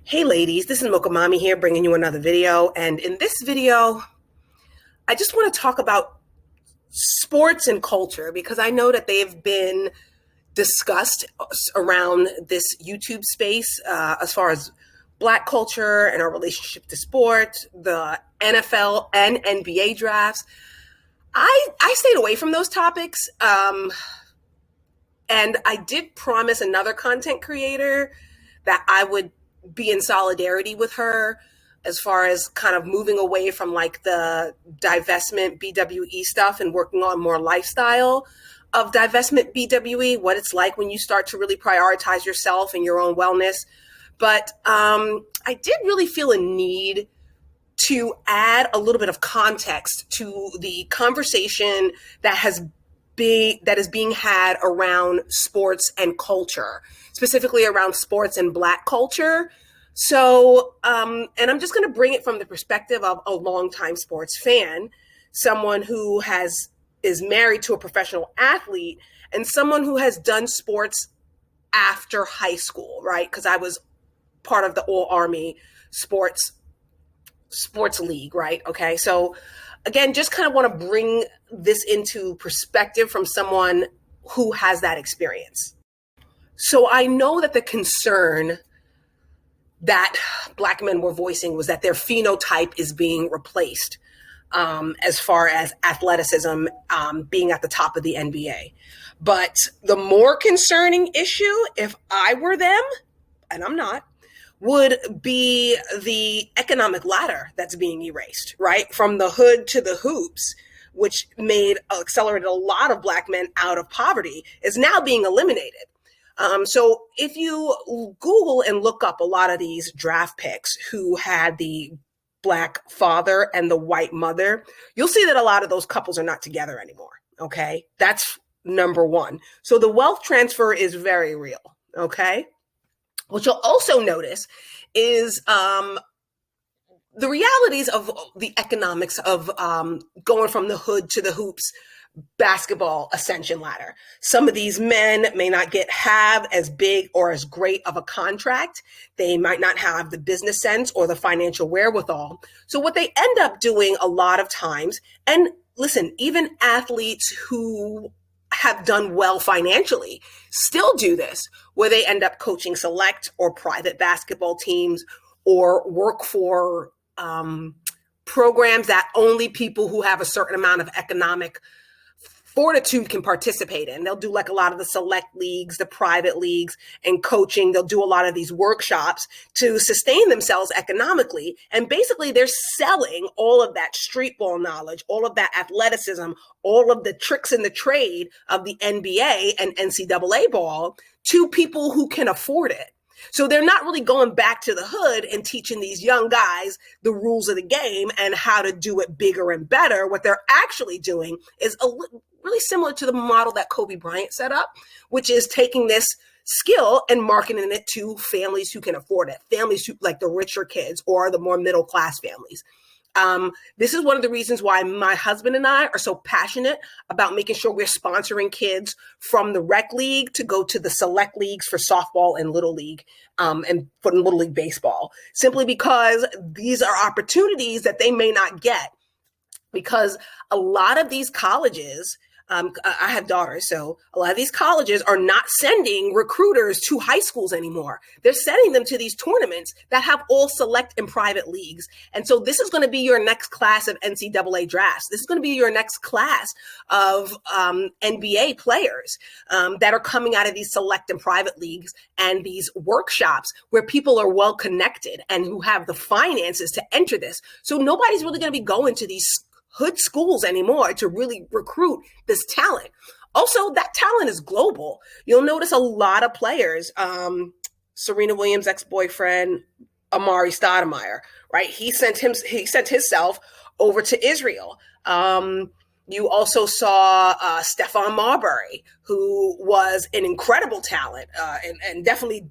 Hey ladies, this is Mocha Mommy here bringing you another video. And in this video, I just want to talk about sports and culture because I know that they've been discussed around this YouTube space as far as Black culture and our relationship to sport, the NFL and NBA drafts. I stayed away from those topics. And I did promise another content creator that I would be in solidarity with her as far as kind of moving away from like the divestment BWE stuff and working on more lifestyle of divestment BWE, what it's like when you start to really prioritize yourself and your own wellness. But I did really feel a need to add a little bit of context to the conversation that is being had around sports and culture, specifically around sports and Black culture. So, and I'm just going to bring it from the perspective of a longtime sports fan, someone who is married to a professional athlete, and someone who has done sports after high school, right? Because I was part of the All Army sports league, right? Okay, so again, just kind of want to bring this into perspective from someone who has that experience. So I know that the concern that Black men were voicing was that their phenotype is being replaced as far as athleticism being at the top of the NBA. But the more concerning issue, if I were them, and I'm not, would be the economic ladder that's being erased, right? From the hood to the hoops, which accelerated a lot of Black men out of poverty, is now being eliminated. So if you Google and look up a lot of these draft picks who had the Black father and the white mother, you'll see that a lot of those couples are not together anymore. Okay. That's number one. So the wealth transfer is very real. Okay. What you'll also notice is the realities of the economics of going from the hood to the hoops basketball ascension ladder. Some of these men may not have as big or as great of a contract. They might not have the business sense or the financial wherewithal. So what they end up doing a lot of times, and listen, even athletes who have done well financially still do this, where they end up coaching select or private basketball teams or work for programs that only people who have a certain amount of economic fortitude can participate in. They'll do like a lot of the select leagues, the private leagues, and coaching. They'll do a lot of these workshops to sustain themselves economically. And basically they're selling all of that street ball knowledge, all of that athleticism, all of the tricks in the trade of the NBA and NCAA ball to people who can afford it. So they're not really going back to the hood and teaching these young guys the rules of the game and how to do it bigger and better. What they're actually doing is really similar to the model that Kobe Bryant set up, which is taking this skill and marketing it to families who can afford it, families who like the richer kids or the more middle class families. This is one of the reasons why my husband and I are so passionate about making sure we're sponsoring kids from the rec league to go to the select leagues for softball and little league, and for little league baseball, simply because these are opportunities that they may not get, because a lot of these colleges, I have daughters, so a lot of these colleges are not sending recruiters to high schools anymore. They're sending them to these tournaments that have all select and private leagues. And so this is going to be your next class of NCAA drafts. This is going to be your next class of NBA players that are coming out of these select and private leagues and these workshops where people are well connected and who have the finances to enter this. So nobody's really going to be going to these hood schools anymore to really recruit this talent. Also, that talent is global. You'll notice a lot of players, Serena Williams' ex-boyfriend, Amari Stoudemire, right? He sent himself over to Israel. You also saw Stephon Marbury, who was an incredible talent and definitely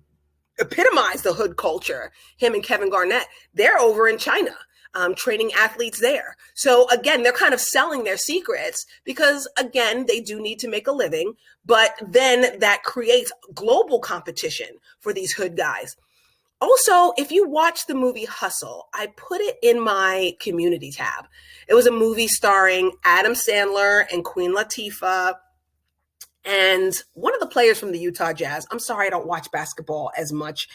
epitomized the hood culture. Him and Kevin Garnett, they're over in China. Training athletes there. So again, they're kind of selling their secrets because again, they do need to make a living, but then that creates global competition for these hood guys. Also, if you watch the movie Hustle, I put it in my community tab. It was a movie starring Adam Sandler and Queen Latifah and one of the players from the Utah Jazz. I'm sorry I don't watch basketball as much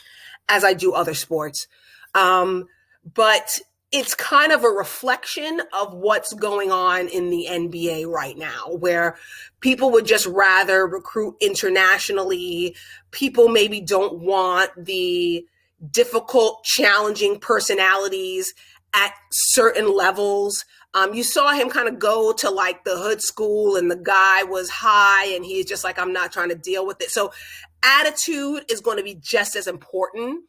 as I do other sports. But it's kind of a reflection of what's going on in the NBA right now, where people would just rather recruit internationally. People maybe don't want the difficult, challenging personalities at certain levels. You saw him kind of go to like the hood school and the guy was high and he's just like, I'm not trying to deal with it. So attitude is going to be just as important.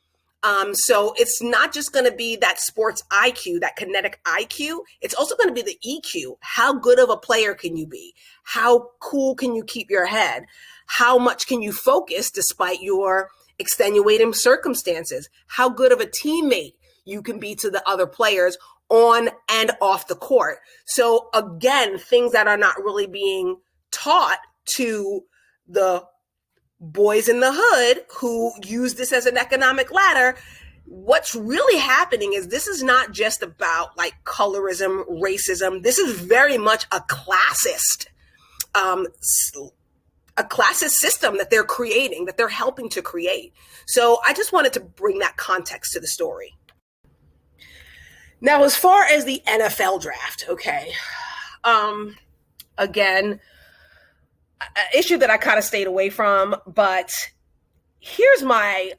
So it's not just going to be that sports IQ, that kinetic IQ. It's also going to be the EQ. How good of a player can you be? How cool can you keep your head? How much can you focus despite your extenuating circumstances? How good of a teammate you can be to the other players on and off the court. So again, things that are not really being taught to the boys in the hood who use this as an economic ladder. What's really happening is this is not just about like colorism, racism. This is very much a classist system that they're creating, that they're helping to create. So I just wanted to bring that context to the story. Now, as far as the NFL draft, okay, again, an issue that I kind of stayed away from, but here's my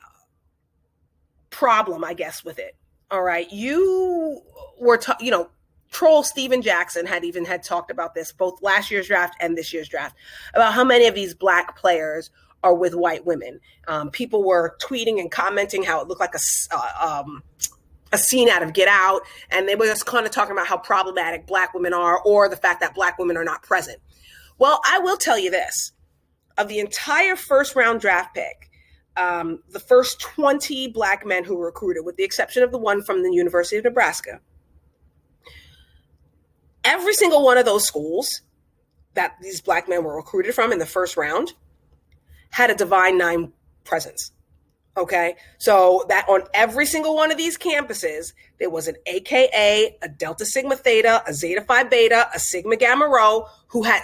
problem, I guess, with it. All right, you were, Troll Steven Jackson had talked about this, both last year's draft and this year's draft, about how many of these Black players are with white women. People were tweeting and commenting how it looked like a scene out of Get Out, and they were just kind of talking about how problematic Black women are, or the fact that Black women are not present. Well, I will tell you this. Of the entire first round draft pick, the first 20 Black men who were recruited, with the exception of the one from the University of Nebraska, every single one of those schools that these Black men were recruited from in the first round had a Divine Nine presence. Okay, so that on every single one of these campuses, there was an AKA, a Delta Sigma Theta, a Zeta Phi Beta, a Sigma Gamma Rho,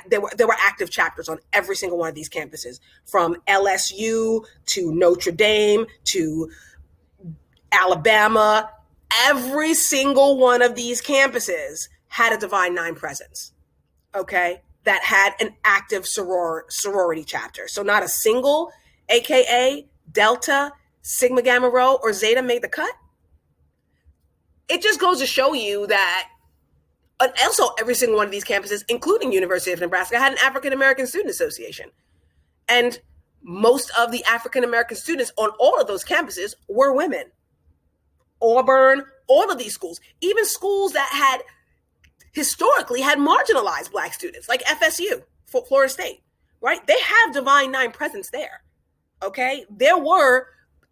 there were active chapters on every single one of these campuses, from LSU to Notre Dame to Alabama. Every single one of these campuses had a Divine Nine presence, okay, that had an active sorority chapter. So not a single AKA, Delta, Sigma Gamma Rho, or Zeta made the cut. It just goes to show you that, and also every single one of these campuses, including University of Nebraska, had an African American Student Association. And most of the African American students on all of those campuses were women. Auburn, all of these schools, even schools that had historically had marginalized Black students, like FSU, Florida State, right? They have Divine Nine presence there, okay? There were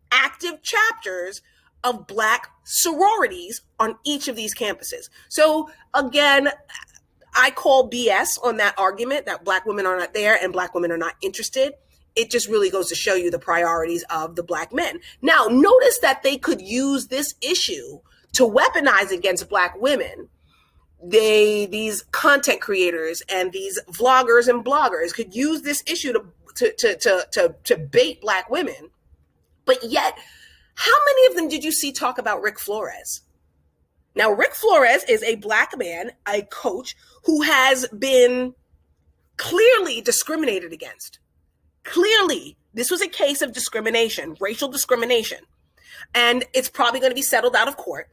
active chapters of Black sororities on each of these campuses. So again, I call BS on that argument that Black women are not there and Black women are not interested. It just really goes to show you the priorities of the Black men. Now, notice that they could use this issue to weaponize against Black women. These content creators and these vloggers and bloggers could use this issue to bait Black women. But yet, how many of them did you see talk about Rick Flores? Now, Rick Flores is a Black man, a coach who has been clearly discriminated against. Clearly, this was a case of discrimination, racial discrimination, and it's probably going to be settled out of court.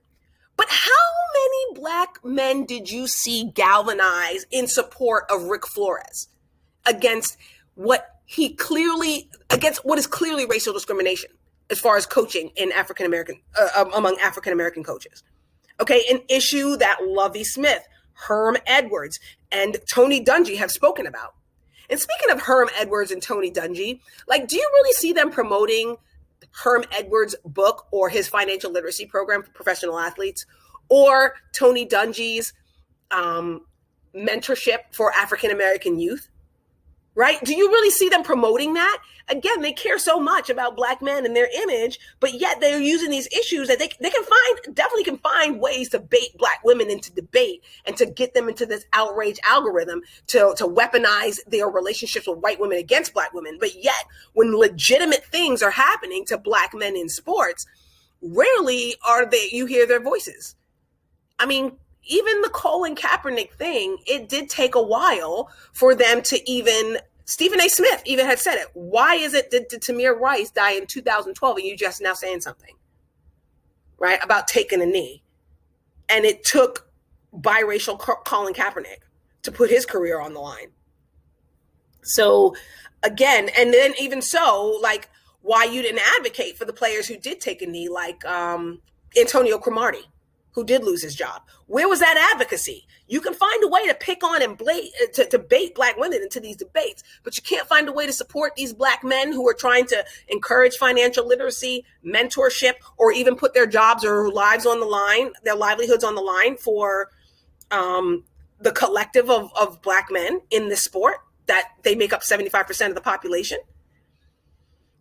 But how many Black men did you see galvanize in support of Rick Flores against what is clearly racial discrimination as far as coaching in among African American coaches? Okay, an issue that Lovie Smith, Herm Edwards, and Tony Dungy have spoken about. And speaking of Herm Edwards and Tony Dungy, do you really see them promoting Herm Edwards' book or his financial literacy program for professional athletes, or Tony Dungy's mentorship for African American youth? right? Do you really see them promoting that? Again, they care so much about Black men and their image, but yet they're using these issues that they can find, definitely can find ways to bait Black women into debate and to get them into this outrage algorithm to weaponize their relationships with white women against Black women. But yet, when legitimate things are happening to Black men in sports, rarely you hear their voices. I mean, even the Colin Kaepernick thing, it did take a while for them to even, Stephen A. Smith even had said it. Why is it did Tamir Rice die in 2012 and you just now saying something, right, about taking a knee? And it took biracial Colin Kaepernick to put his career on the line. So again, and then even so, like, why you didn't advocate for the players who did take a knee, like Antonio Cromartie, who did lose his job. Where was that advocacy? You can find a way to pick on and to bait Black women into these debates, but you can't find a way to support these Black men who are trying to encourage financial literacy, mentorship, or even put their jobs or lives on the line, their livelihoods on the line for the collective of Black men in this sport that they make up 75% of the population.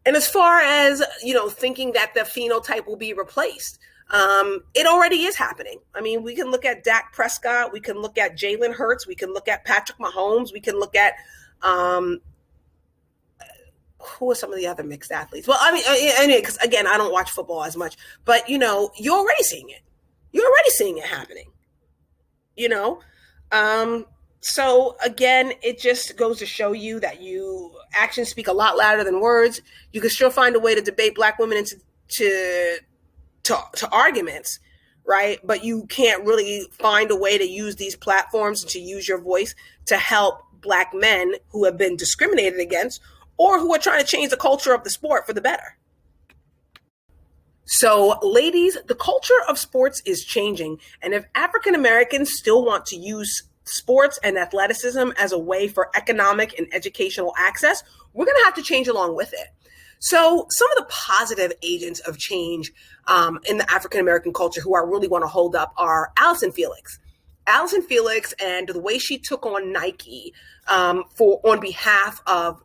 And as far as, thinking that the phenotype will be replaced, it already is happening. I mean, we can look at Dak Prescott, we can look at Jalen Hurts, we can look at Patrick Mahomes, we can look at who are some of the other mixed athletes? Well, I mean, anyway, because again, I don't watch football as much, but you're already seeing it. You're already seeing it happening. So again, it just goes to show you that actions speak a lot louder than words. You can still find a way to debate Black women into to arguments, right? But you can't really find a way to use these platforms, to use your voice to help Black men who have been discriminated against or who are trying to change the culture of the sport for the better. So, ladies, the culture of sports is changing. And if African Americans still want to use sports and athleticism as a way for economic and educational access, we're going to have to change along with it. So some of the positive agents of change in the African American culture who I really want to hold up are Allison Felix. Allison Felix and the way she took on Nike on behalf of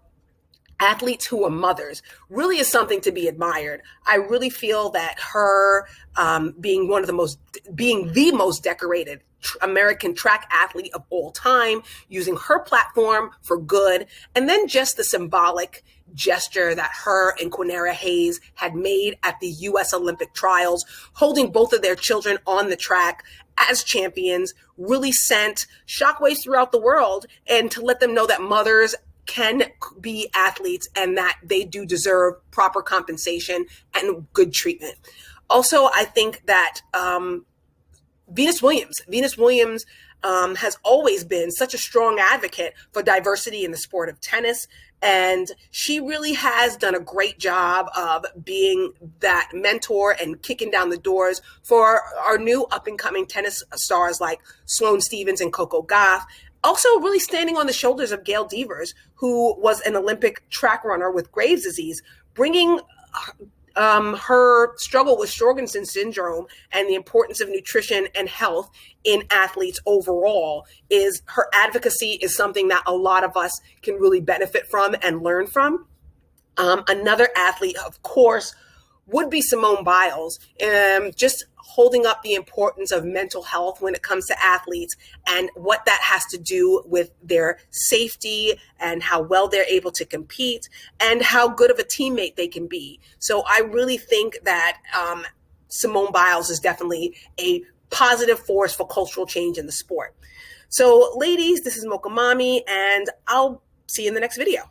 athletes who are mothers really is something to be admired. I really feel that her being the most decorated American track athlete of all time, using her platform for good, and then just the symbolic gesture that her and Quinera Hayes had made at the U.S. Olympic trials, holding both of their children on the track as champions, really sent shockwaves throughout the world, and to let them know that mothers can be athletes and that they do deserve proper compensation and good treatment. Also, I think that Venus Williams has always been such a strong advocate for diversity in the sport of tennis. And she really has done a great job of being that mentor and kicking down the doors for our new up and coming tennis stars like Sloane Stephens and Coco Gauff. Also really standing on the shoulders of Gail Devers, who was an Olympic track runner with Graves' disease, bringing her struggle with Sjogrensen's syndrome and the importance of nutrition and health in athletes overall. Is her advocacy is something that a lot of us can really benefit from and learn from. Another athlete, of course, would be Simone Biles, just holding up the importance of mental health when it comes to athletes and what that has to do with their safety and how well they're able to compete and how good of a teammate they can be. So I really think that Simone Biles is definitely a positive force for cultural change in the sport. So ladies, this is Mocha Mommy, and I'll see you in the next video.